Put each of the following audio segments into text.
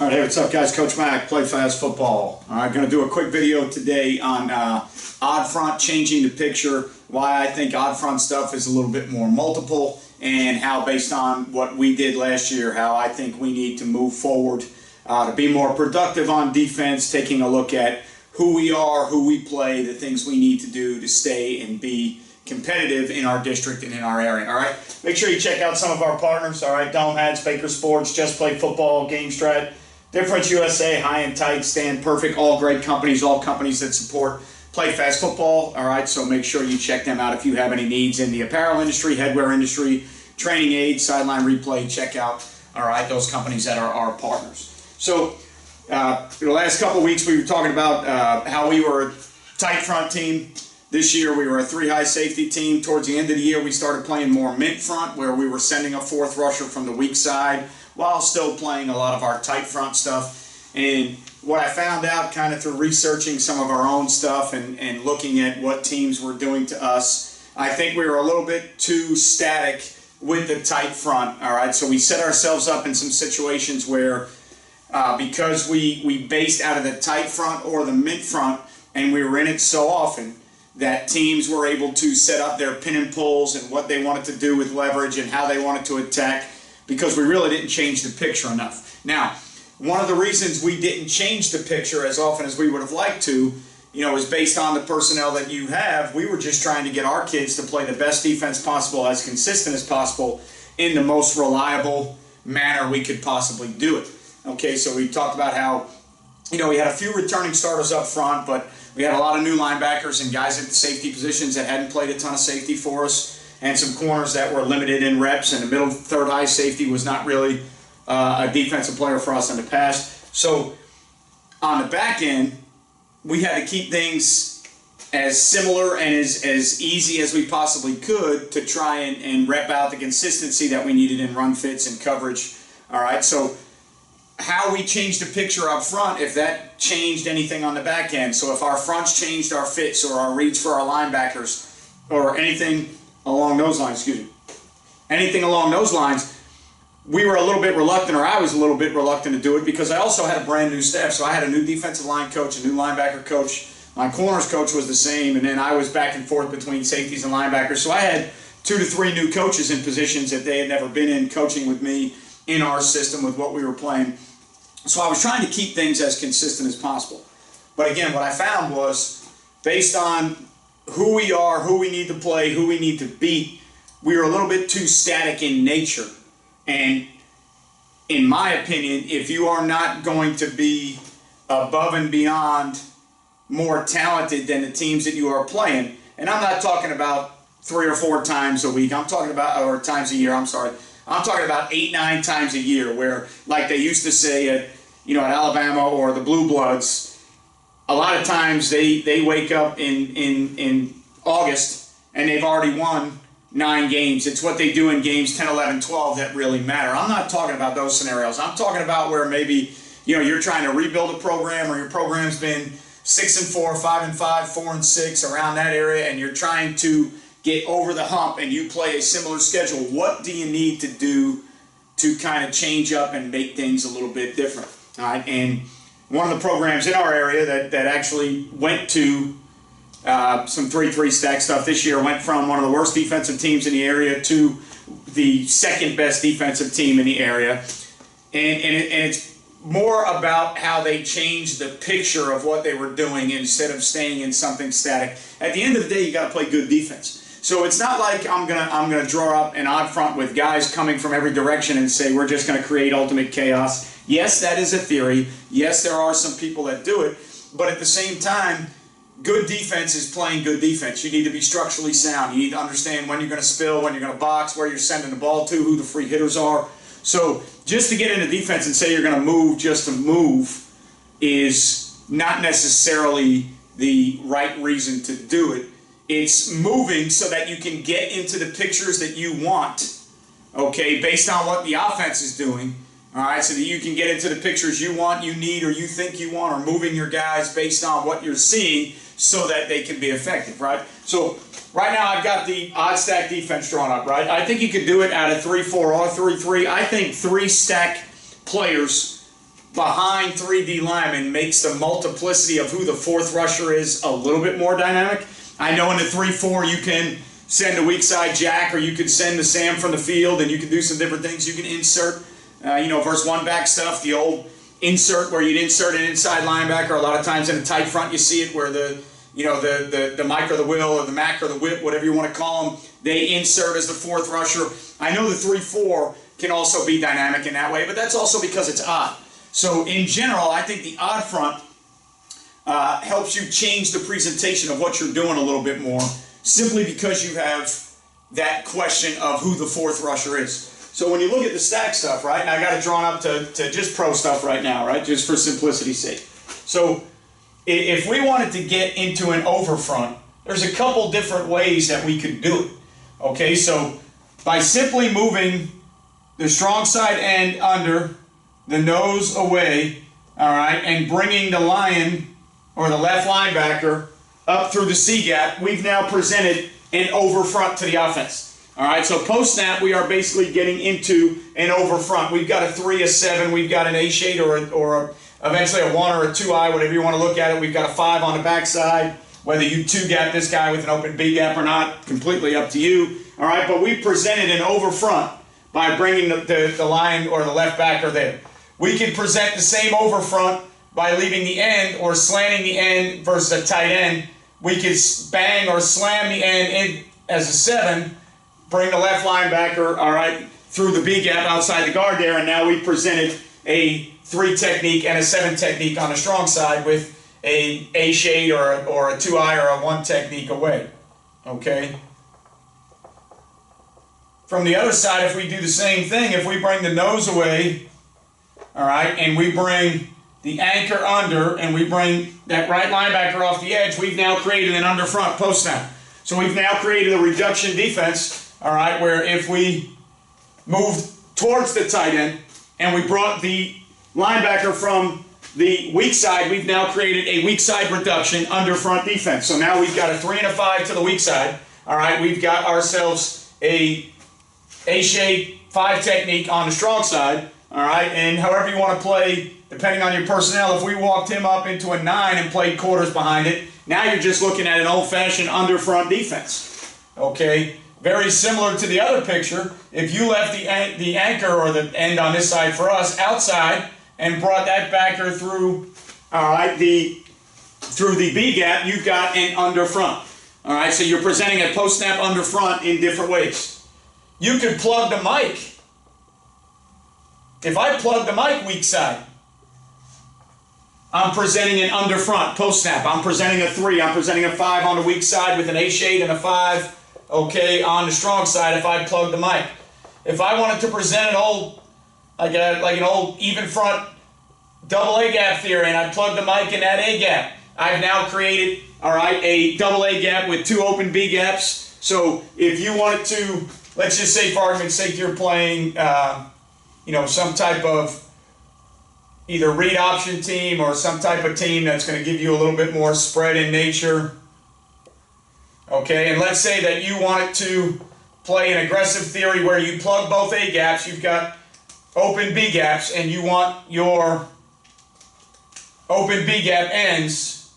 All right, hey, what's up, guys? Coach Mac, Play Fast Football. All right, going to do a quick video today on odd front, changing the picture, why I think odd front stuff is a little bit more multiple, and how, based on what we did last year, how I think we need to move forward to be more productive on defense, taking a look at who we are, who we play, the things we need to do to stay and be competitive in our district and in our area. All right, make sure you check out some of our partners. All right, Dome Hats, Baker Sports, Just Play Football, Game Strat, DifferenceUSA, HighandTight, StandPerfect, all great companies, all companies that support Play Fast Football. All right, so make sure you check them out if you have any needs in the apparel industry, headwear industry, training aids, sideline replay. Check out, all right, those companies that are our partners. So the last couple of weeks we were talking about how we were a tight front team. This year we were a three-high safety team. Towards the end of the year we started playing more mint front, where we were sending a fourth rusher from the weak side while still playing a lot of our tight front stuff. And what I found out kind of through researching some of our own stuff and looking at what teams were doing to us, I think we were a little bit too static with the tight front. All right, so we set ourselves up in some situations where because we based out of the tight front or the mint front, and we were in it so often, that teams were able to set up their pin and pulls and what they wanted to do with leverage and how they wanted to attack, because we really didn't change the picture enough. Now, one of the reasons we didn't change the picture as often as we would have liked to, is based on the personnel that you have. We were just trying to get our kids to play the best defense possible, as consistent as possible, in the most reliable manner we could possibly do it. Okay, so we talked about how, we had a few returning starters up front, but we had a lot of new linebackers and guys at the safety positions that hadn't played a ton of safety for us, and some corners that were limited in reps, and the middle third high safety was not really a defensive player for us in the past. So on the back end, we had to keep things as similar and as easy as we possibly could to try and rep out the consistency that we needed in run fits and coverage. All right, so how we changed the picture up front, if that changed anything on the back end. So if our fronts changed our fits or our reads for our linebackers or anything along those lines, anything along those lines, we were a little bit reluctant, or I was a little bit reluctant to do it, because I also had a brand new staff. So I had a new defensive line coach, a new linebacker coach, my corners coach was the same, and then I was back and forth between safeties and linebackers. So I had 2 to 3 new coaches in positions that they had never been in, coaching with me in our system with what we were playing. So I was trying to keep things as consistent as possible. But again, what I found was, based on who we are, who we need to play, who we need to beat, we were a little bit too static in nature. And in my opinion, if you are not going to be above and beyond more talented than the teams that you are playing, and I'm not talking about 3 or 4 times a week, I'm talking about, or times a year, I'm talking about 8, 9 times a year, where, like they used to say at Alabama or the Blue Bloods, a lot of times they wake up in August and they've already won 9 games. It's what they do in games 10, 11, 12 that really matter. I'm not talking about those scenarios. I'm talking about where maybe you're trying to rebuild a program, or your program's been 6-4, 5-5, 4-6, around that area, and you're trying to get over the hump and you play a similar schedule. What do you need to do to kind of change up and make things a little bit different? All right, and one of the programs in our area that actually went to some 3-3 stack stuff this year went from one of the worst defensive teams in the area to the second best defensive team in the area. And it's more about how they changed the picture of what they were doing instead of staying in something static. At the end of the day, you got to play good defense. So it's not like I'm gonna draw up an odd front with guys coming from every direction and say we're just gonna create ultimate chaos. Yes, that is a theory. Yes, there are some people that do it. But at the same time, good defense is playing good defense. You need to be structurally sound. You need to understand when you're going to spill, when you're going to box, where you're sending the ball to, who the free hitters are. So just to get into defense and say you're going to move just to move is not necessarily the right reason to do it. It's moving so that you can get into the pictures that you want, okay, based on what the offense is doing. All right, so that you can get into the pictures you want, you need, or you think you want, or moving your guys based on what you're seeing so that they can be effective, right? So right now I've got the odd stack defense drawn up, right? I think you could do it out of 3-4 or 3-3. I think 3 stack players behind 3D linemen makes the multiplicity of who the fourth rusher is a little bit more dynamic. I know in the 3-4 you can send a weak side jack, or you could send the Sam from the field, and you can do some different things. You can insert, versus one back stuff, the old insert where you'd insert an inside linebacker. A lot of times in a tight front you see it where the Mike or the Will or the Mac or the Whip, whatever you want to call them, they insert as the fourth rusher. I know the 3-4 can also be dynamic in that way, but that's also because it's odd. So in general, I think the odd front helps you change the presentation of what you're doing a little bit more, simply because you have that question of who the fourth rusher is. So when you look at the stack stuff, right, and I got it drawn up to just pro stuff right now, right, just for simplicity's sake. So if we wanted to get into an over front, there's a couple different ways that we could do it. Okay, so by simply moving the strong side end under, the nose away, all right, and bringing the lion or the left linebacker up through the C gap, we've now presented an over front to the offense. All right, so post snap, we are basically getting into an over front. We've got a 3, a 7, we've got an A shade or eventually a 1 or a 2-eye, whatever you want to look at it. We've got a 5 on the backside. Whether you 2-gap this guy with an open B gap or not, completely up to you. All right, but we presented an over front by bringing the line or the left backer there. We can present the same over front by leaving the end or slanting the end versus a tight end. We could bang or slam the end in as a 7, bring the left linebacker, all right, through the B gap outside the guard there, and now we presented a 3 technique and a 7 technique on the strong side with a shade or a 2-eye or a 1 technique away. Okay. From the other side, if we do the same thing, if we bring the nose away, all right, and we bring the anchor under, and we bring that right linebacker off the edge, we've now created an under front post snap. So we've now created a reduction defense, all right, where if we moved towards the tight end and we brought the linebacker from the weak side, we've now created a weak side reduction under front defense. So now we've got a 3 and a 5 to the weak side. All right, we've got ourselves a shade 5 technique on the strong side. All right, and however you want to play, depending on your personnel, if we walked him up into a 9 and played quarters behind it, now you're just looking at an old-fashioned under front defense. Okay, very similar to the other picture. If you left the anchor or the end on this side for us outside and brought that backer through, all right, through the B gap, you've got an under front. All right, so you're presenting a post snap under front in different ways. You could plug the mic. If I plug the mic weak side, I'm presenting an under front post snap. I'm presenting a 3. I'm presenting a 5 on the weak side with an A shade and a 5, okay, on the strong side if I plug the mic. If I wanted to present an old, like an old even front double A gap theory, and I plug the mic in that A gap, I've now created, all right, a double A gap with 2 open B gaps. So if you wanted to, let's just say for argument's sake, you're playing, some type of either read option team or some type of team that's going to give you a little bit more spread in nature. Okay, and let's say that you wanted to play an aggressive theory where you plug both A gaps, you've got open B gaps, and you want your open B gap ends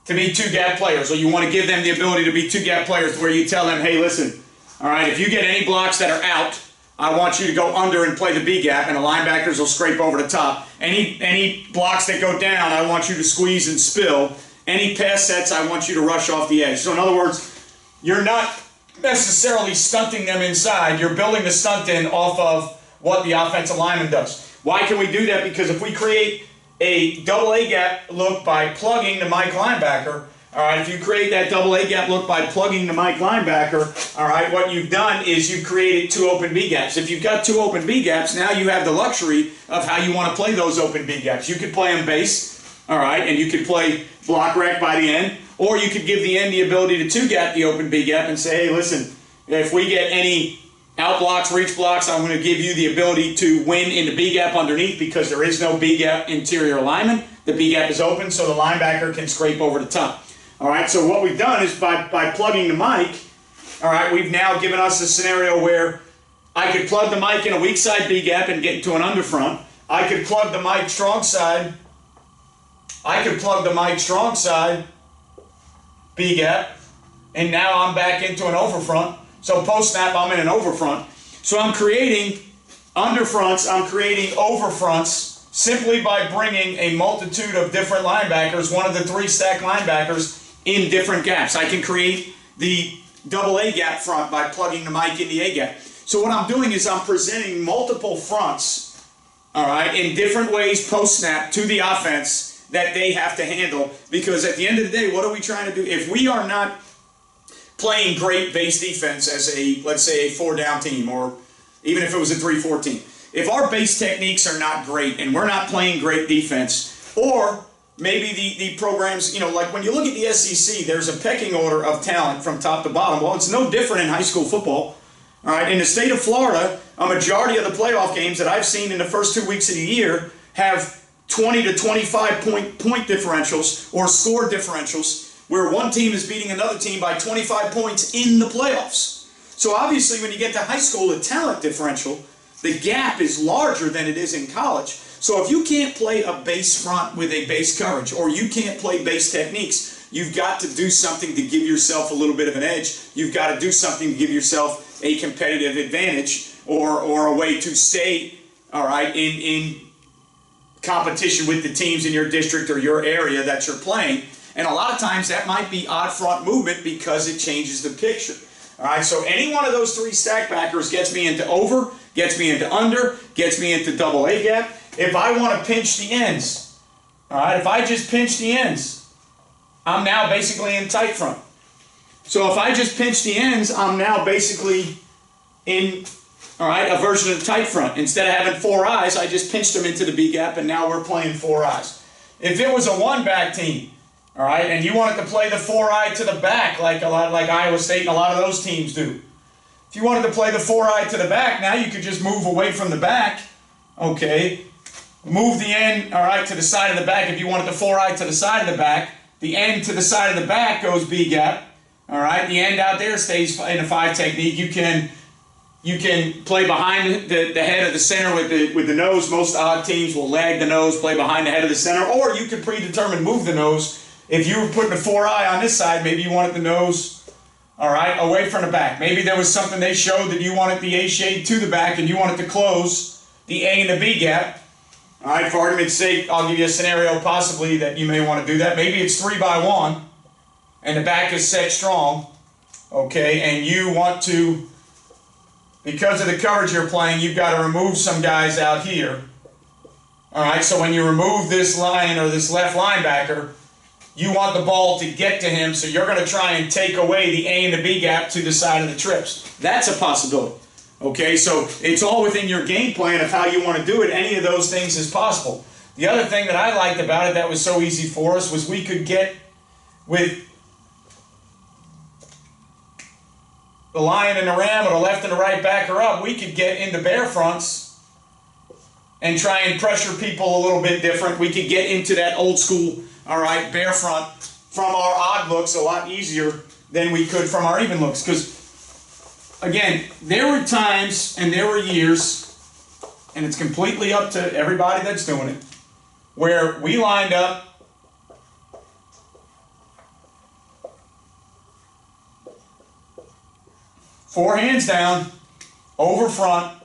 to be 2-gap players, or you want to give them the ability to be 2-gap players where you tell them, hey, listen, all right, if you get any blocks that are out, I want you to go under and play the B gap, and the linebackers will scrape over the top. Any blocks that go down, I want you to squeeze and spill. Any pass sets, I want you to rush off the edge. So in other words, you're not necessarily stunting them inside. You're building the stunt in off of what the offensive lineman does. Why can we do that? Because if we create a double A gap look by plugging the Mike linebacker, all right, if you create that double A gap look by plugging the Mike linebacker, all right, what you've done is you've created 2 open B gaps. If you've got 2 open B gaps, now you have the luxury of how you want to play those open B gaps. You could play them base, all right, and you could play block rack by the end, or you could give the end the ability to 2-gap the open B gap and say, hey, listen, if we get any out blocks, reach blocks, I'm going to give you the ability to win in the B gap underneath because there is no B gap interior alignment. The B gap is open so the linebacker can scrape over the top. All right, so what we've done is by plugging the mic, all right, we've now given us a scenario where I could plug the mic in a weak side B gap and get into an under front. I could plug the Mike strong side. I could plug the Mike strong side, B gap, and now I'm back into an over front. So post snap, I'm in an over front. So I'm creating under fronts, I'm creating over fronts simply by bringing a multitude of different linebackers, one of the 3 stack linebackers, in different gaps. I can create the double A gap front by plugging the Mike in the A gap. So what I'm doing is I'm presenting multiple fronts, all right, in different ways post snap to the offense that they have to handle, because at the end of the day, what are we trying to do? If we are not playing great base defense as a, let's say, a 4-down team, or even if it was a 3-4 team, if our base techniques are not great and we're not playing great defense, or maybe the programs, you know, like when you look at the SEC, there's a pecking order of talent from top to bottom. Well, it's no different in high school football. All right, in the state of Florida, a majority of the playoff games that I've seen in the first 2 weeks of the year have 20 to 25 point differentials or score differentials where one team is beating another team by 25 points in the playoffs. So obviously when you get to high school, the talent differential, the gap is larger than it is in college. So if you can't play a base front with a base coverage, or you can't play base techniques, you've got to do something to give yourself a little bit of an edge. You've got to do something to give yourself a competitive advantage, or a way to stay, all right, in competition with the teams in your district or your area that you're playing. And a lot of times that might be odd front movement because it changes the picture. All right, so any one of those 3 stack backers gets me into over, gets me into under, gets me into double A gap. If I want to pinch the ends, all right, if I just pinch the ends, I'm now basically in tight front. So if I just pinch the ends, I'm now basically in, all right, a version of the tight front. Instead of having 4 eyes, I just pinched them into the B gap, and now we're playing 4 eyes. If it was a 1-back team, all right, and you wanted to play the 4-eye to the back like Iowa State and a lot of those teams do. If you wanted to play the 4-eye to the back, now you could just move away from the back, okay, move the end, all right, to the side of the back. If you wanted the 4-eye to the side of the back, the end to the side of the back goes B gap, all right, the end out there stays in a 5 technique. You can play behind the head of the center with the nose. Most odd teams will lag the nose, play behind the head of the center, or you could predetermine move the nose. If you were putting a 4-eye on this side, maybe you wanted the nose, all right, away from the back. Maybe there was something they showed that you wanted the A shade to the back and you wanted to close the A and the B gap. All right, for argument's sake, I'll give you a scenario possibly that you may want to do that. Maybe it's 3-by-1 and the back is set strong, okay, and you want to, because of the coverage you're playing, you've got to remove some guys out here. All right, so when you remove this line or this left linebacker, you want the ball to get to him, so you're going to try and take away the A and the B gap to the side of the trips. That's a possibility. Okay, so it's all within your game plan of how you want to do it. Any of those things is possible. The other thing that I liked about it that was so easy for us was we could get with the lion and the ram, or the left and the right backer up, we could get into bear fronts and try and pressure people a little bit different. We could get into that old school, all right, bear front from our odd looks a lot easier than we could from our even looks. Because, again, there were times and there were years, and it's completely up to everybody that's doing it, where we lined up four hands down, over front,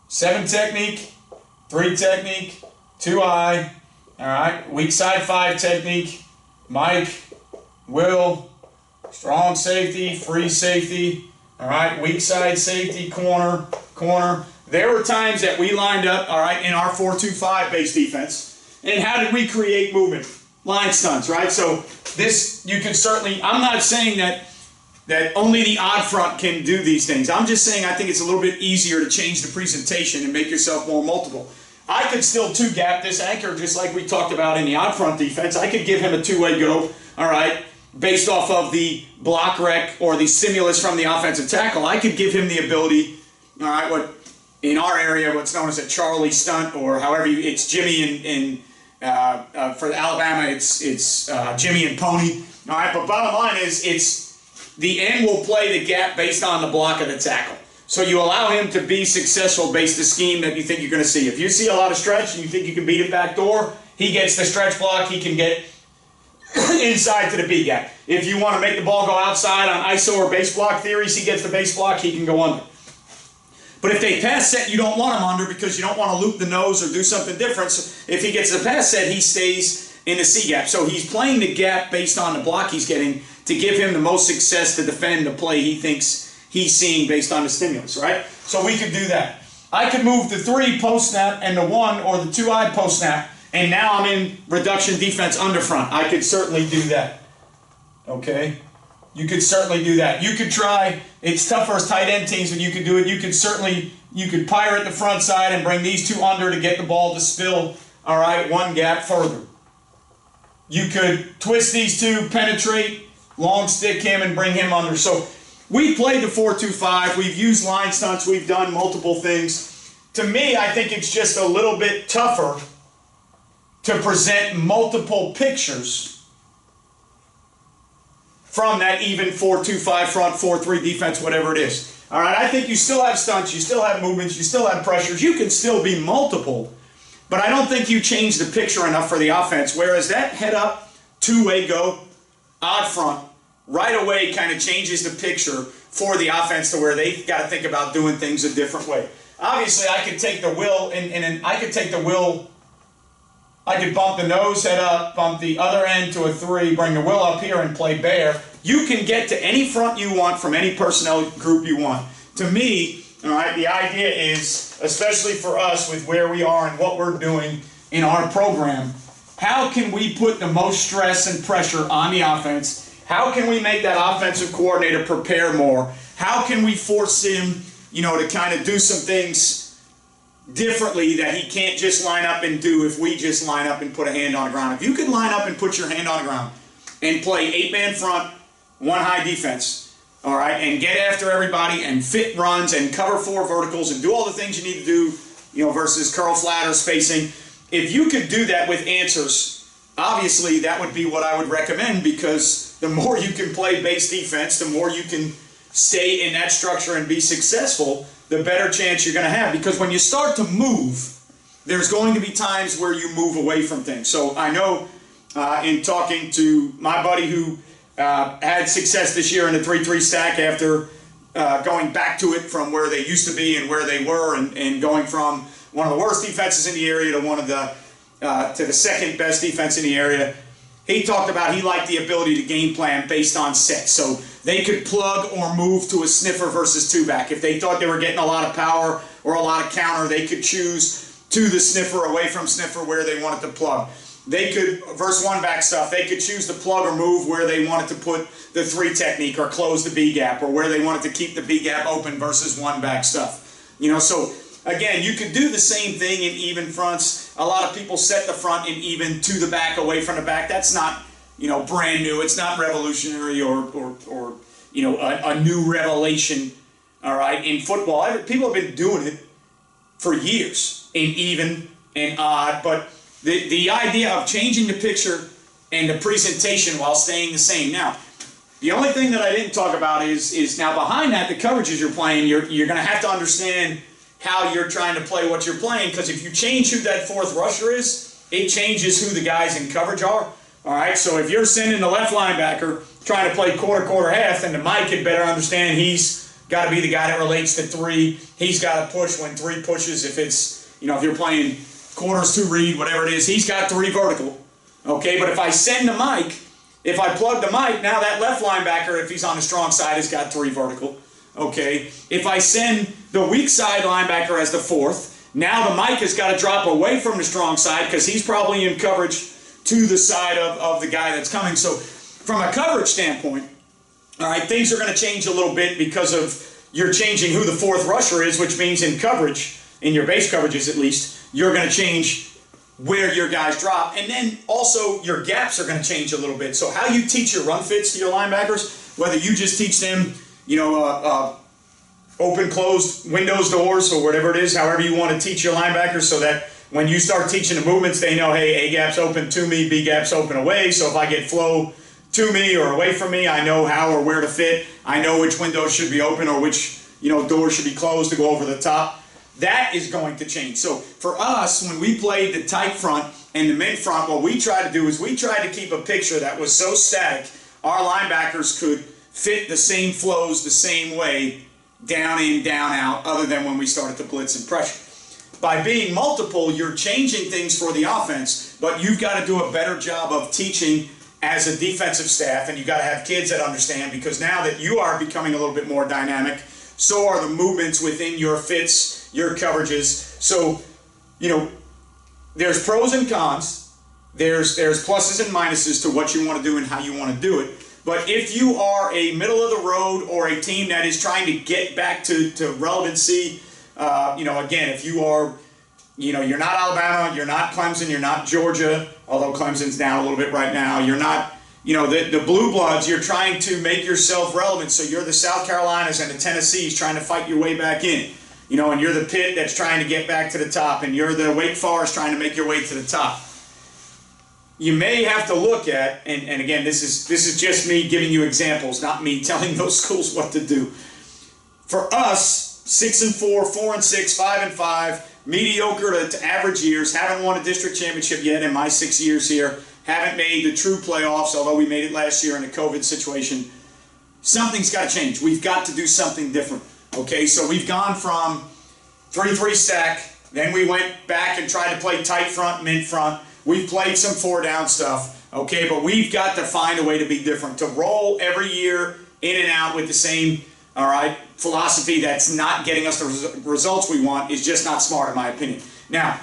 7 technique, 3 technique, 2 eye, all right, weak side 5 technique, Mike, Will, strong safety, free safety, all right, weak side safety, corner, corner. There were times that we lined up, all right, in our 4-2-5 base defense. And how did we create movement? Line stunts, right? So this, you can certainly, I'm not saying that only the odd front can do these things. I'm just saying I think it's a little bit easier to change the presentation and make yourself more multiple. I could still 2-gap this anchor just like we talked about in the odd front defense. I could give him a 2-way go, all right, based off of the block rec or the stimulus from the offensive tackle. I could give him the ability, all right, what in our area, what's known as a Charlie stunt, or however you, it's Jimmy for Alabama, it's Jimmy and Pony. All right, but bottom line is the end will play the gap based on the block of the tackle. So you allow him to be successful based on the scheme that you think you're going to see. If you see a lot of stretch and you think you can beat it back door, he gets the stretch block, he can get inside to the B gap. If you want to make the ball go outside on ISO or base block theories, he gets the base block, he can go under. But if they pass set, you don't want him under because you don't want to loop the nose or do something different. So if he gets the pass set, he stays in the C gap. So he's playing the gap based on the block he's getting to give him the most success to defend the play he thinks he's seeing based on the stimulus, right? So we could do that. I could move the 3 post snap and the 1 or the 2-eye post snap, and now I'm in reduction defense under front. I could certainly do that. Okay? You could certainly do that. You could try, it's tougher as tight end teams, but you could do it. You could pirate the front side and bring these 2 under to get the ball to spill, all right, 1 gap further. You could twist these 2, penetrate, long stick him, and bring him under. So we played the 4-2-5. We've used line stunts. We've done multiple things. To me, I think it's just a little bit tougher to present multiple pictures from that even 4-2-5 front, 4-3 defense, whatever it is. All right, I think you still have stunts, you still have movements, you still have pressures. You can still be multiple, but I don't think you change the picture enough for the offense, whereas that head up, 2-way go, odd front, right away kind of changes the picture for the offense to where they've got to think about doing things a different way. Obviously, I could take the will, and I could take the will, I could bump the nose head up, bump the other end to a 3, bring the will up here and play bear. You can get to any front you want from any personnel group you want. To me, all right, the idea is, especially for us with where we are and what we're doing in our program, how can we put the most stress and pressure on the offense? How can we make that offensive coordinator prepare more? How can we force him, to kind of do some things differently that he can't just line up and do if we just line up and put a hand on the ground? If you can line up and put your hand on the ground and play 8-man front, 1 high defense, all right, and get after everybody and fit runs and cover 4 verticals and do all the things you need to do, versus curl flat or spacing. If you could do that with answers, obviously that would be what I would recommend, because the more you can play base defense, the more you can stay in that structure and be successful, the better chance you're going to have. Because when you start to move, there's going to be times where you move away from things. So I know in talking to my buddy who had success this year in the 3-3 stack after going back to it from where they used to be and where they were, and going from one of the worst defenses in the area to one of the to the second best defense in the area. He talked about he liked the ability to game plan based on sets. So they could plug or move to a sniffer versus 2-back. If they thought they were getting a lot of power or a lot of counter, they could choose to the sniffer, away from sniffer, where they wanted to plug. They could, versus 1-back stuff, they could choose to plug or move where they wanted to put the 3 technique or close the B gap, or where they wanted to keep the B gap open versus 1-back stuff. So again, you could do the same thing in even fronts. A lot of people set the front in even to the back, away from the back. That's not, brand new. It's not revolutionary or a new revelation, all right, in football. People have been doing it for years in even and odd, but the idea of changing the picture and the presentation while staying the same. Now, the only thing that I didn't talk about is now behind that, the coverages you're playing, you're going to have to understand how you're trying to play what you're playing, because if you change who that 4th rusher is, it changes who the guys in coverage are. All right, so if you're sending the left linebacker trying to play quarter, half, then the Mike had better understand he's got to be the guy that relates to 3. He's got to push when 3 pushes. If it's, if you're playing quarters 2 read, whatever it is, he's got 3 vertical. Okay, but if I send the Mike, if I plug the Mike, now that left linebacker, if he's on the strong side, has got 3 vertical. Okay, if I send the weak side linebacker as the 4th, now the Mike has got to drop away from the strong side because he's probably in coverage to the side of the guy that's coming. So from a coverage standpoint, all right, things are going to change a little bit because of you're changing who the 4th rusher is, which means in coverage, in your base coverages at least, you're going to change where your guys drop. And then also your gaps are going to change a little bit. So how you teach your run fits to your linebackers, whether you just teach them, open, closed, windows, doors, or whatever it is, however you want to teach your linebackers, so that when you start teaching the movements, they know, hey, A gap's open to me, B gap's open away. So if I get flow to me or away from me, I know how or where to fit. I know which windows should be open or which doors should be closed to go over the top. That is going to change. So for us, when we played the tight front and the mid front, what we tried to do is we tried to keep a picture that was so static, our linebackers could fit the same flows the same way, down in, down out, other than when we started to blitz and pressure. By being multiple, you're changing things for the offense, but you've got to do a better job of teaching as a defensive staff, and you've got to have kids that understand, because now that you are becoming a little bit more dynamic, so are the movements within your fits, your coverages. So, there's pros and cons. There's pluses and minuses to what you want to do and how you want to do it. But if you are a middle of the road or a team that is trying to get back to relevancy, again, if you are, you're not Alabama, you're not Clemson, you're not Georgia, although Clemson's down a little bit right now. You're not, the Blue Bloods, you're trying to make yourself relevant. So you're the South Carolinas and the Tennessees trying to fight your way back in. And you're the Pitt that's trying to get back to the top, and you're the Wake Forest trying to make your way to the top. You may have to look at, and again, this is just me giving you examples, not me telling those schools what to do. For us, 6-4, 4-6, 5-5, mediocre to average years, haven't won a district championship yet in my 6 years here, haven't made the true playoffs, although we made it last year in a COVID situation. Something's got to change. We've got to do something different. Okay, so we've gone from 3-3 stack, then we went back and tried to play tight front, mid front. We've played some 4-down stuff, okay, but we've got to find a way to be different. To roll every year in and out with the same, philosophy that's not getting us the results we want is just not smart, in my opinion. Now,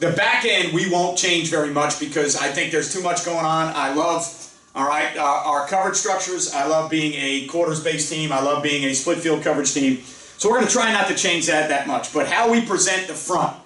the back end, we won't change very much because I think there's too much going on. I love, our coverage structures. I love being a quarters-based team. I love being a split field coverage team. So we're going to try not to change that much. But how we present the front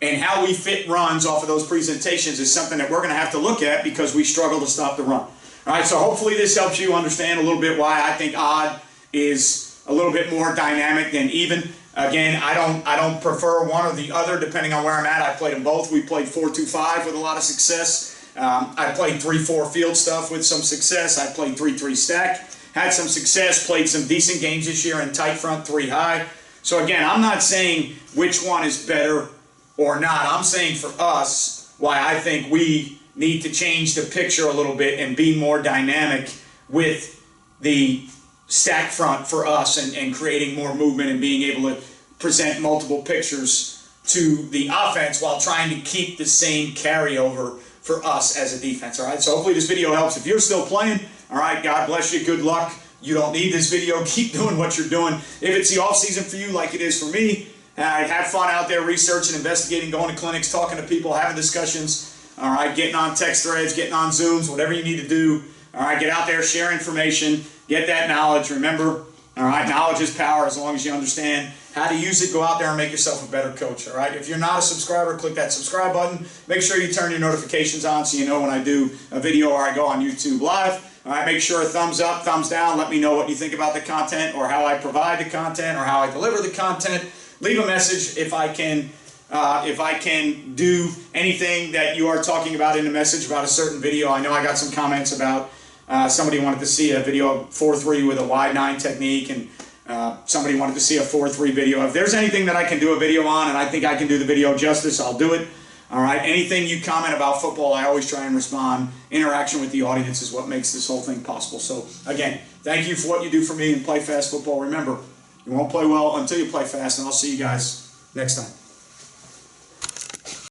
and how we fit runs off of those presentations is something that we're going to have to look at because we struggle to stop the run. All right, so hopefully this helps you understand a little bit why I think odd is a little bit more dynamic than even. Again, I don't prefer one or the other depending on where I'm at. I played them both. We played 4-2-5 with a lot of success. I played 3-4 field stuff with some success. I played 3-3 stack, had some success, played some decent games this year in tight front, 3 high. So again, I'm not saying which one is better or not. I'm saying for us why I think we need to change the picture a little bit and be more dynamic with the stack front for us and creating more movement and being able to present multiple pictures to the offense while trying to keep the same carryover for us as a defense. All right, so hopefully this video helps. If you're still playing, all right, God bless you, good luck. You don't need this video. Keep doing what you're doing. If it's the off season for you like it is for me, have fun out there researching, investigating, going to clinics, talking to people, having discussions, all right, getting on text threads, getting on Zooms, whatever you need to do. All right, get out there, share information, get that knowledge. Remember, all right, knowledge is power as long as you understand how to use it. Go out there and make yourself a better coach, all right? If you're not a subscriber, click that subscribe button. Make sure you turn your notifications on so you know when I do a video or I go on YouTube Live. All right, make sure a thumbs up, thumbs down. Let me know what you think about the content or how I provide the content or how I deliver the content. Leave a message if I can do anything that you are talking about in the message about a certain video. I know I got some comments about somebody wanted to see a video of 4-3 with a wide 9 technique, and somebody wanted to see a 4-3 video. If there's anything that I can do a video on and I think I can do the video justice, I'll do it. All right, anything you comment about football, I always try and respond. Interaction with the audience is what makes this whole thing possible. So again, thank you for what you do for me and Play Fast Football. Remember, you won't play well until you play fast, and I'll see you guys next time.